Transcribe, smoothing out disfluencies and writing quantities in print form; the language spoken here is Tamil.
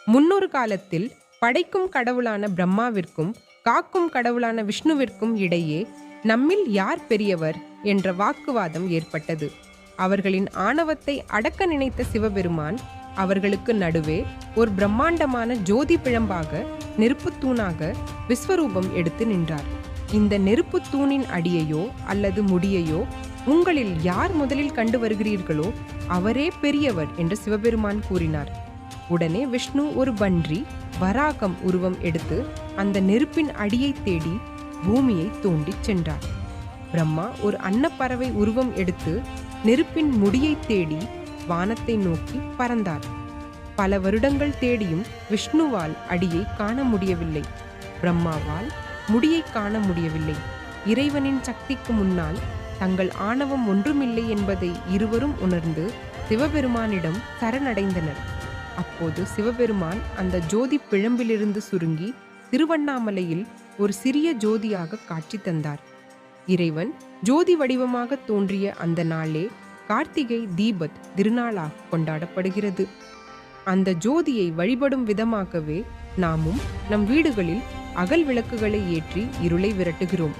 முன்னொரு காலத்தில் படைக்கும் கடவுளான பிரம்மாவிற்கும் காக்கும் கடவுளான விஷ்ணுவிற்கும் இடையே நம்மில் யார் பெரியவர் என்ற வாக்குவாதம் ஏற்பட்டது. அவர்களின் ஆணவத்தை அடக்க நினைத்த சிவபெருமான் அவர்களுக்கு நடுவே ஒரு பிரம்மாண்டமான ஜோதி பிழம்பாக நெருப்புத்தூணாக விஸ்வரூபம் எடுத்து நின்றார். இந்த நெருப்புத்தூணின் அடியையோ அல்லது முடியையோ உங்களில் யார் முதலில் கண்டு வருகிறீர்களோ அவரே பெரியவர் என்று சிவபெருமான் கூறினார். உடனே விஷ்ணு ஒரு பன்றி வராகம் உருவம் எடுத்து அந்த நெருப்பின் அடியை தேடி பூமியை தோண்டிச் சென்றார். பிரம்மா ஒரு அன்னப்பறவை உருவம் எடுத்து நெருப்பின் முடியை தேடி வானத்தை நோக்கி பறந்தார். பல வருடங்கள் தேடியும் விஷ்ணுவால் அடியை காண முடியவில்லை. பிரம்மாவால் முடியை காண முடியவில்லை. இறைவனின் சக்திக்கு முன்னால் தங்கள் ஆணவம் ஒன்றுமில்லை என்பதை இருவரும் உணர்ந்து சிவபெருமானிடம் சரணடைந்தனர். அப்போது சிவபெருமான் அந்த ஜோதி பிழம்பிலிருந்து சுருங்கி திருவண்ணாமலையில் ஒரு சிறிய ஜோதியாக காட்சி தந்தார். இறைவன் ஜோதி வடிவமாக தோன்றிய அந்த நாளே கார்த்திகை தீபத் திருநாளாக கொண்டாடப்படுகிறது. அந்த ஜோதியை வழிபடும் விதமாகவே நாமும் நம் வீடுகளில் அகல் விளக்குகளை ஏற்றி இருளை விரட்டுகிறோம்.